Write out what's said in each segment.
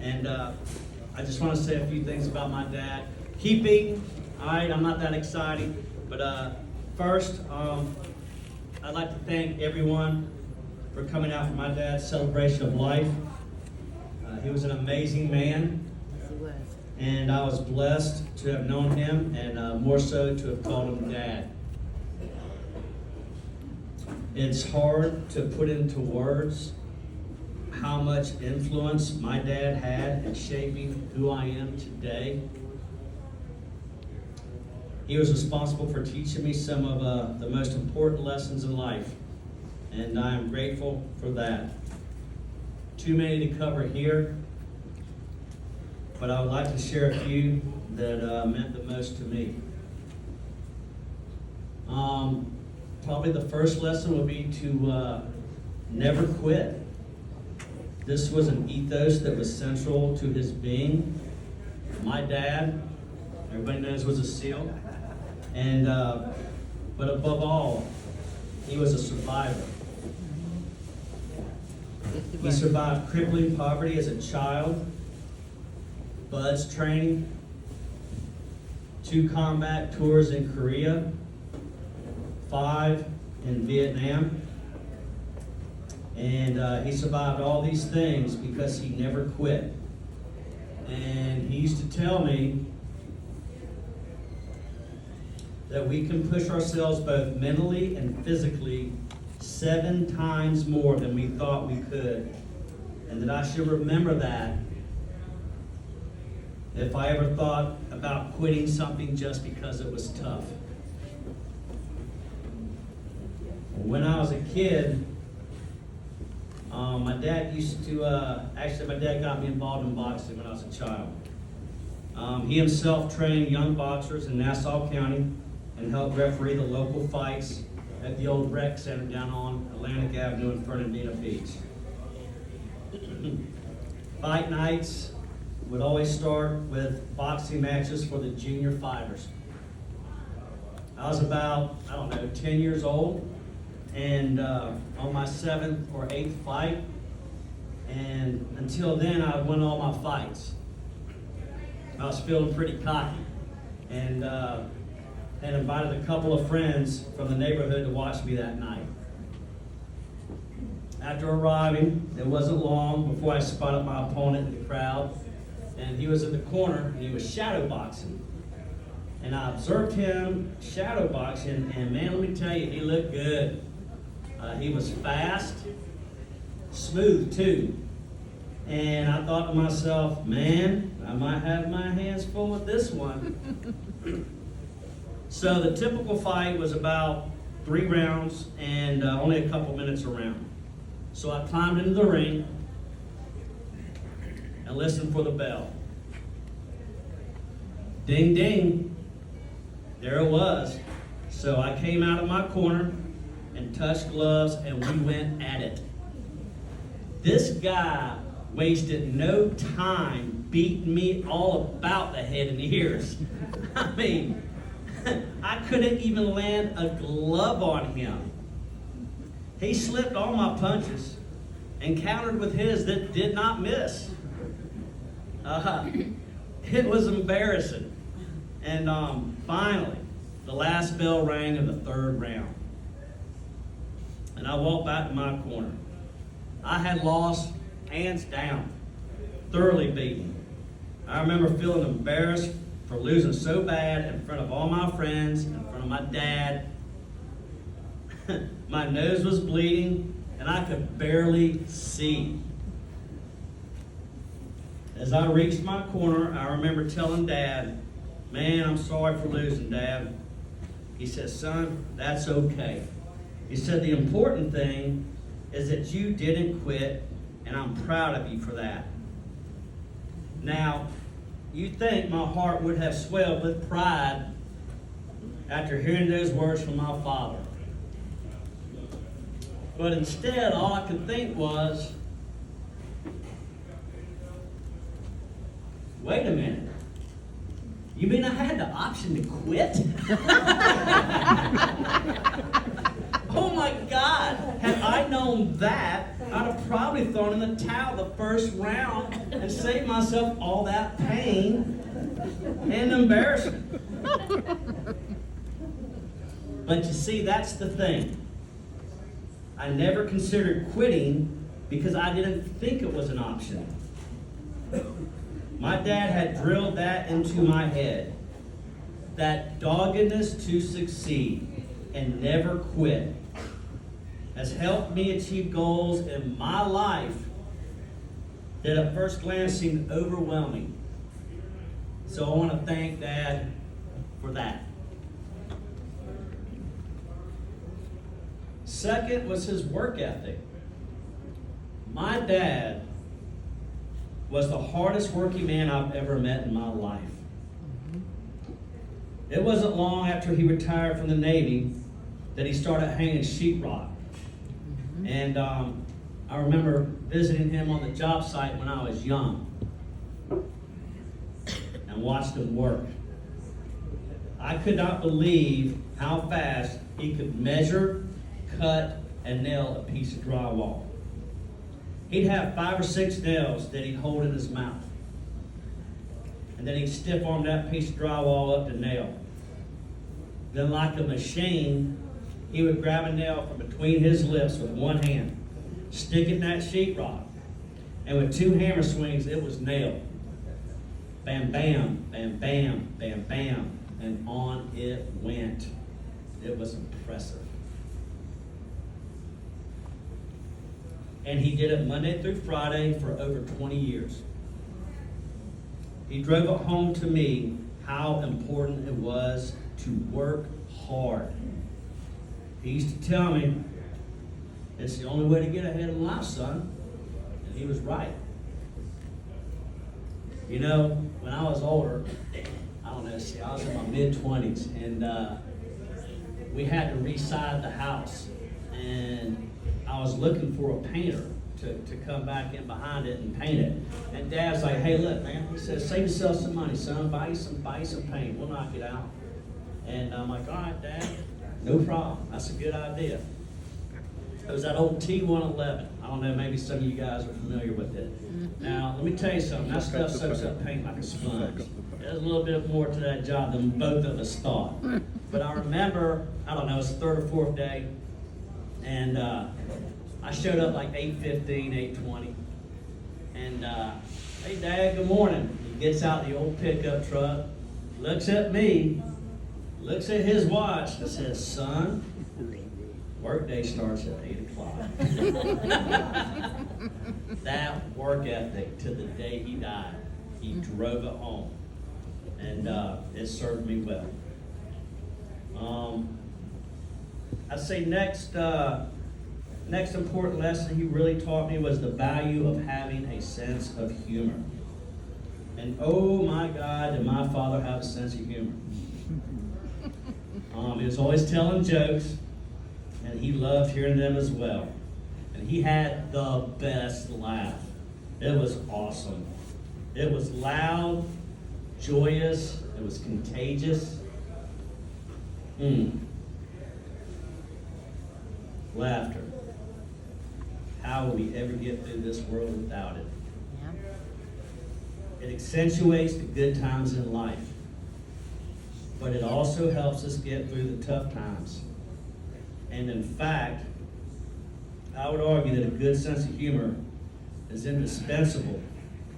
And I just want to say a few things about my dad. Keep eating. All right, I'm not that exciting. But first, I'd like to thank everyone for coming out for my dad's celebration of life. He was an amazing man. Yes, he was. And I was blessed to have known him, and more so to have called him Dad. It's hard to put into words how much influence my dad had in shaping who I am today. He was responsible for teaching me some of the most important lessons in life, and I am grateful for that. Too many to cover here, but I would like to share a few that meant the most to me. Probably the first lesson would be to never quit. This was an ethos that was central to his being. My dad, everybody knows, was a SEAL, and but above all, he was a survivor. Yes, he He was. survived crippling poverty as a child, BUD/S training, 2 combat tours in Korea, 5 in Vietnam, and he survived all these things because he never quit. And he used to tell me that we can push ourselves both mentally and physically 7 times more than we thought we could, and that I should remember that if I ever thought about quitting something just because it was tough. When I was a kid, my dad used to, actually my dad got me involved in boxing when I was a child. He himself trained young boxers in Nassau County and helped referee the local fights at the old rec center down on Atlantic Avenue in Fernandina Beach. Fight nights would always start with boxing matches for the junior fighters. I was about, 10 years old, and on my 7th or 8th fight, and until then I would win all my fights. I was feeling pretty cocky, and invited a couple of friends from the neighborhood to watch me that night. After arriving, it wasn't long before I spotted my opponent in the crowd, and he was in the corner, and he was shadow boxing. And I observed him shadow boxing, and man, let me tell you, he looked good. He was fast, smooth too. And I thought to myself, man, I might have my hands full with this one. So the typical fight was about 3 rounds and only a couple minutes a round. So I climbed into the ring and listened for the bell. Ding, ding. There it was. So I came out of my corner and touched gloves, and we went at it. This guy wasted no time beating me all about the head and ears. I mean, I couldn't even land a glove on him. He slipped all my punches and countered with his that did not miss. It was embarrassing. And finally, the last bell rang in the 3rd round. And I walked back to my corner. I had lost, hands down, thoroughly beaten. I remember feeling embarrassed for losing so bad in front of all my friends, in front of my dad. My nose was bleeding, and I could barely see. As I reached my corner, I remember telling Dad, man, I'm sorry for losing, Dad. He said, son, that's okay. He said, the important thing is that you didn't quit, and I'm proud of you for that. Now, you'd think my heart would have swelled with pride after hearing those words from my father. But instead, all I could think was, wait a minute. You mean I had the option to quit? Oh my God. Had I known that, I'd have probably thrown in the towel the first round and saved myself all that pain and embarrassment. But you see, that's the thing. I never considered quitting because I didn't think it was an option. My dad had drilled that into my head. That doggedness to succeed and never quit has helped me achieve goals in my life that at first glance seemed overwhelming. So I want to thank Dad for that. Second was his work ethic. My dad was the hardest working man I've ever met in my life. It wasn't long after he retired from the Navy that he started hanging sheetrock. And I remember visiting him on the job site when I was young and watched him work. I could not believe how fast he could measure, cut, and nail a piece of drywall. He'd have 5 or 6 nails that he'd hold in his mouth. And then he'd stiff arm that piece of drywall up to nail. Then like a machine, he would grab a nail from between his lips with one hand, stick it in that sheetrock, and with 2 hammer swings, it was nailed. Bam, bam, bam, bam, bam, bam, and on it went. It was impressive. And he did it Monday through Friday for over 20 years. He drove it home to me how important it was to work hard. He used to tell me, it's the only way to get ahead in life, son. And he was right. You know, when I was older, I don't know, see, I was in my mid-20s, and we had to re-side the house. And I was looking for a painter to come back in behind it and paint it. And Dad's like, hey, look, man, he says, save yourself some money, son. Buy you some paint. We'll knock it out. And I'm like, all right, Dad, no problem. That's a good idea. It was that old T111. I don't know, maybe some of you guys are familiar with it. Now, let me tell you something. That stuff soaks up paint like a sponge. There's a little bit more to that job than both of us thought. But I remember, I don't know, it was the 3rd or 4th day, and I showed up like 8:15, 8:20. And, hey, Dad, good morning. He gets out the old pickup truck, looks at me, looks at his watch, and says, son, workday starts at 8 o'clock. That work ethic to the day he died, he drove it home. And it served me well. I'd say next important lesson he really taught me was the value of having a sense of humor. And oh my God, did my father have a sense of humor. He was always telling jokes, and he loved hearing them as well. And he had the best laugh. It was awesome. It was loud, joyous, it was contagious. Laughter. How will we ever get through this world without it? It accentuates the good times in life, but it also helps us get through the tough times. And in fact, I would argue that a good sense of humor is indispensable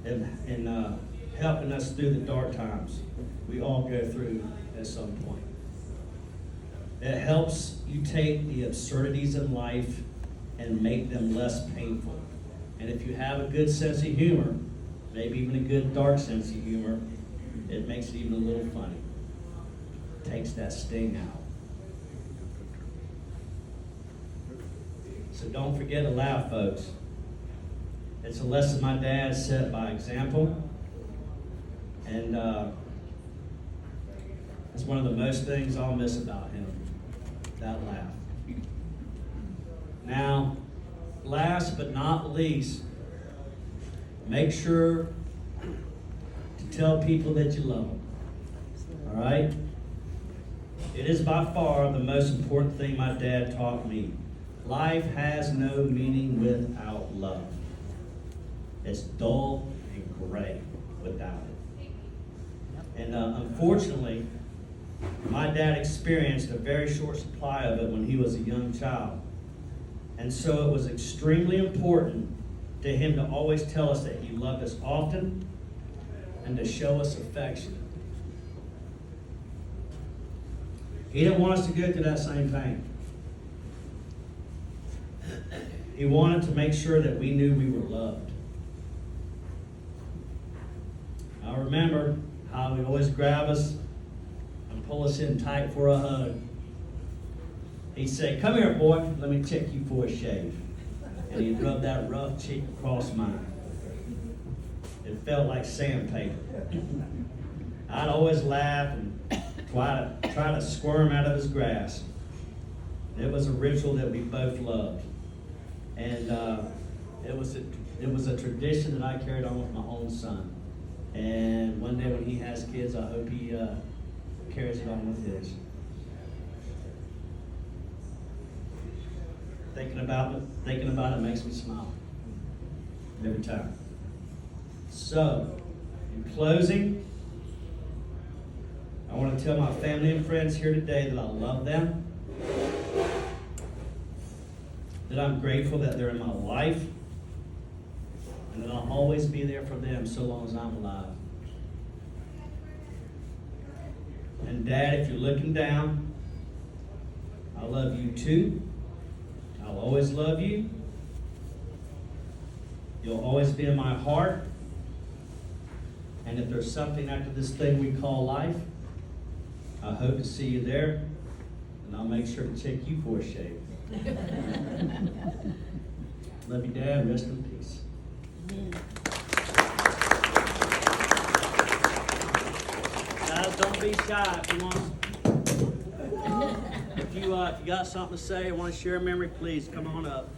in helping us through the dark times we all go through at some point. It helps you take the absurdities in life and make them less painful. And if you have a good sense of humor, maybe even a good dark sense of humor, it makes it even a little funny. It takes that sting out. So don't forget to laugh, folks. It's a lesson my dad set by example. And it's one of the most things I'll miss about him, that laugh. Now, last but not least, make sure to tell people that you love them. All right? It is by far the most important thing my dad taught me. Life has no meaning without love. It's dull and gray without it. And unfortunately, my dad experienced a very short supply of it when he was a young child. And so it was extremely important to him to always tell us that he loved us often and to show us affection. He didn't want us to go through that same pain. He wanted to make sure that we knew we were loved. I remember how he'd always grab us and pull us in tight for a hug. He'd say, "Come here, boy, let me check you for a shave." And he'd rub that rough cheek across mine. It felt like sandpaper. I'd always laugh and try to squirm out of his grasp. It was a ritual that we both loved. And it was a tradition that I carried on with my own son. And one day when he has kids, I hope he carries it on with his. Thinking about it makes me smile every time. So, in closing, I want to tell my family and friends here today that I love them, that I'm grateful that they're in my life, and that I'll always be there for them so long as I'm alive. And Dad, if you're looking down, I love you too. I'll always love you. You'll always be in my heart. And if there's something after this thing we call life, I hope to see you there, and I'll make sure to take you for a shave. Love you, Dad. Rest in peace. Guys, don't be shy. If you got something to say or want to share a memory, please come on up.